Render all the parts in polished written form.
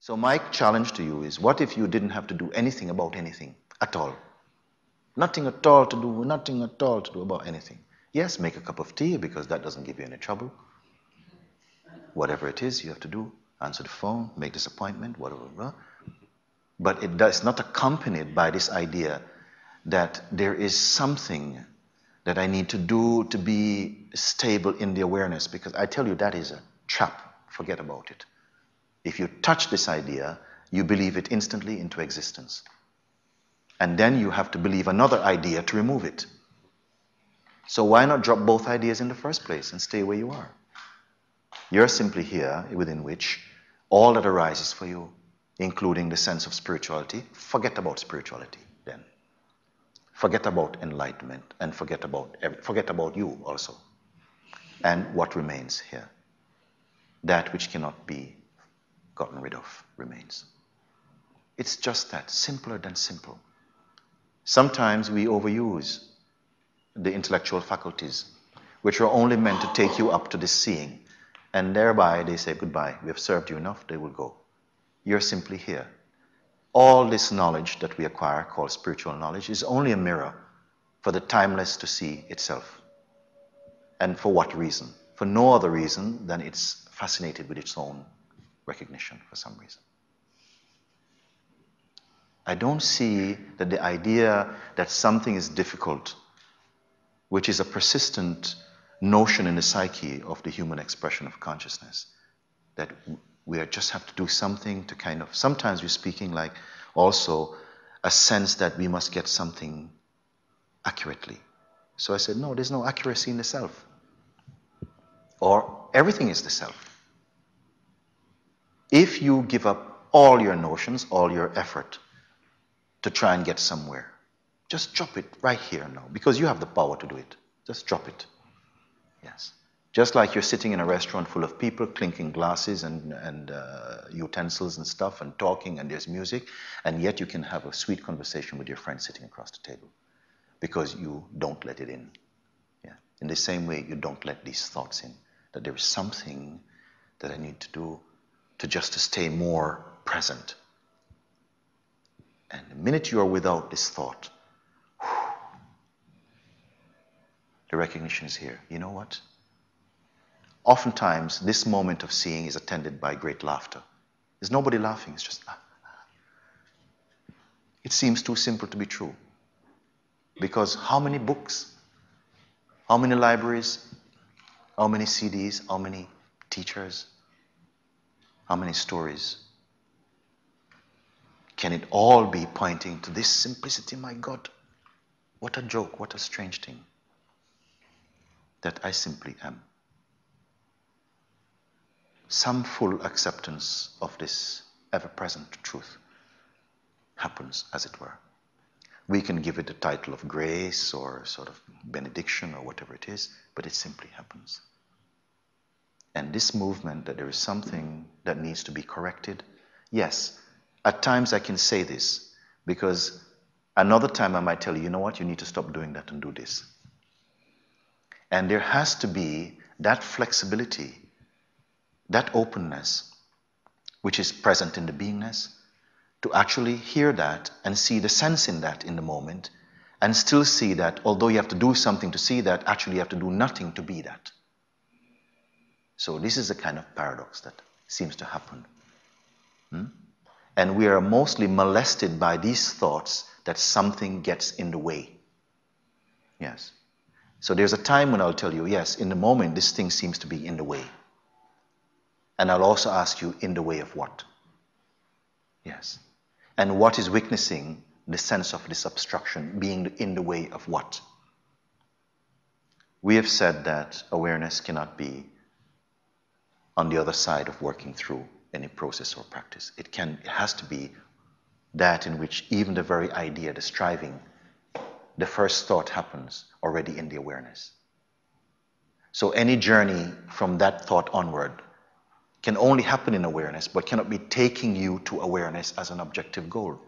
So my challenge to you is, what if you didn't have to do anything about anything at all? Nothing at all to do, nothing at all to do about anything. Yes, make a cup of tea because that doesn't give you any trouble. Whatever it is you have to do, answer the phone, make this appointment, whatever. But it does not accompanied by this idea that there is something that I need to do to be stable in the awareness, because I tell you that is a trap. Forget about it. If you touch this idea, you believe it instantly into existence. And then you have to believe another idea to remove it. So why not drop both ideas in the first place and stay where you are? You're simply here within which all that arises for you, including the sense of spirituality, forget about spirituality then. Forget about enlightenment and forget about you also. And what remains here? That which cannot be gotten rid of remains. It's just that, simpler than simple. Sometimes we overuse the intellectual faculties, which are only meant to take you up to this seeing, and thereby they say goodbye. We have served you enough, they will go. You're simply here. All this knowledge that we acquire, called spiritual knowledge, is only a mirror for the timeless to see itself. And for what reason? For no other reason than it's fascinated with its own recognition for some reason. I don't see that the idea that something is difficult, which is a persistent notion in the psyche of the human expression of consciousness, that we just have to do something to kind of, sometimes we're speaking like also a sense that we must get something accurately. So I said, no, there's no accuracy in the self. Or everything is the self. If you give up all your notions, all your effort to try and get somewhere, just drop it right here now, because you have the power to do it. Just drop it. Yes. Just like you're sitting in a restaurant full of people, clinking glasses and utensils and stuff, and talking, and there's music, and yet you can have a sweet conversation with your friend sitting across the table, because you don't let it in. Yeah. In the same way, you don't let these thoughts in, that there is something that I need to do to stay more present. And the minute you are without this thought, the recognition is here. You know what? Oftentimes, this moment of seeing is attended by great laughter. There's nobody laughing, it's just... It seems too simple to be true. Because how many books, how many libraries, how many CDs, how many teachers, how many stories? Can it all be pointing to this simplicity? My God, what a joke, what a strange thing. That I simply am. Some full acceptance of this ever-present truth happens, as it were. We can give it the title of grace or sort of benediction or whatever it is, but it simply happens. And this movement that there is something that needs to be corrected, yes, at times I can say this, because another time I might tell you, you know what, you need to stop doing that and do this. And there has to be that flexibility, that openness, which is present in the beingness, to actually hear that and see the sense in that in the moment, and still see that although you have to do something to see that, actually you have to do nothing to be that. So this is a kind of paradox that seems to happen. And we are mostly molested by these thoughts that something gets in the way. Yes. So there's a time when I'll tell you, yes, in the moment this thing seems to be in the way. And I'll also ask you, in the way of what? Yes. And what is witnessing the sense of this obstruction being in the way of what? We have said that awareness cannot be on the other side of working through any process or practice. It has to be that in which even the very idea, the striving, the first thought happens already in the awareness. So any journey from that thought onward can only happen in awareness, but cannot be taking you to awareness as an objective goal.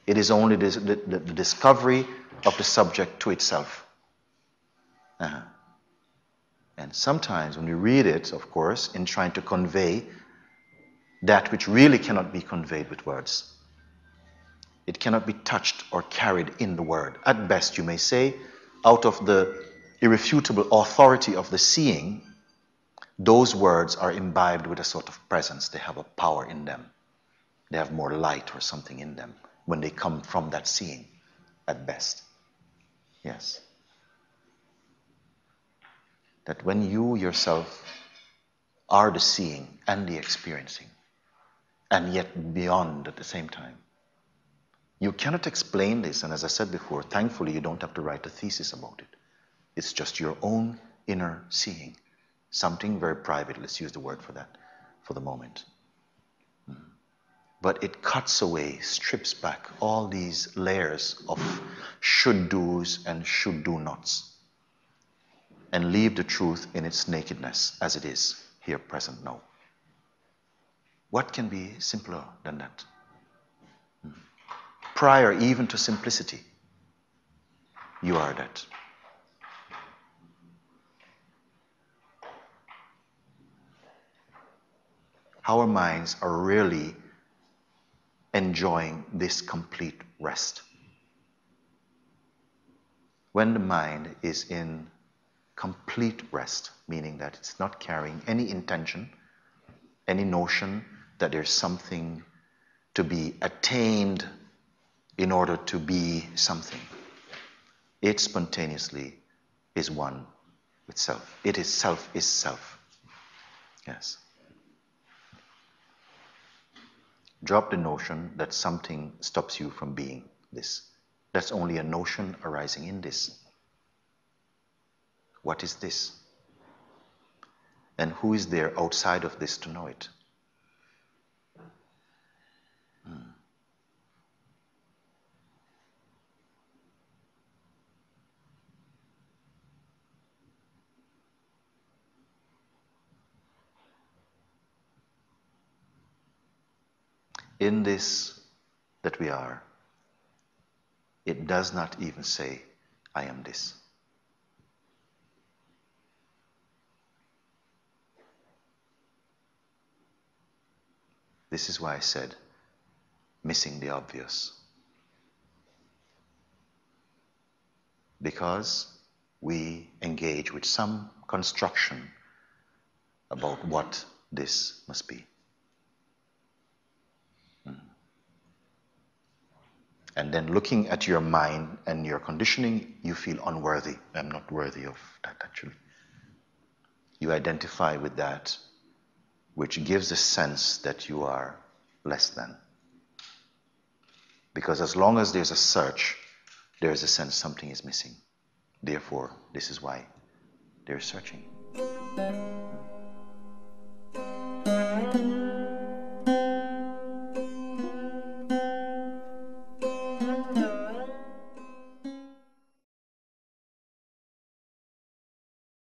It is only the discovery of the subject to itself. And sometimes when we read it, of course, in trying to convey that which really cannot be conveyed with words. It cannot be touched or carried in the word. At best, you may say, out of the irrefutable authority of the seeing, those words are imbibed with a sort of presence. They have a power in them. They have more light or something in them when they come from that seeing, at best. Yes. That when you yourself are the seeing and the experiencing, and yet beyond at the same time, you cannot explain this, and as I said before, thankfully you don't have to write a thesis about it. It's just your own inner seeing. Something very private, let's use the word for that for the moment. But it cuts away, strips back all these layers of should-dos and should-do-nots and leave the truth in its nakedness as it is, here, present, now. What can be simpler than that? Prior even to simplicity, you are that. Our minds are really enjoying this complete rest. When the mind is in complete rest, meaning that it's not carrying any intention, any notion that there's something to be attained in order to be something, it spontaneously is one with self. It is self is self. Yes. Drop the notion that something stops you from being this. That's only a notion arising in this. What is this? And who is there outside of this to know it? In this that we are, it does not even say, I am this. This is why I said, missing the obvious. Because we engage with some construction about what this must be. And then looking at your mind and your conditioning, you feel unworthy. I'm not worthy of that, actually. You identify with that, which gives a sense that you are less than. Because as long as there's a search, there is a sense something is missing. Therefore, this is why they're searching.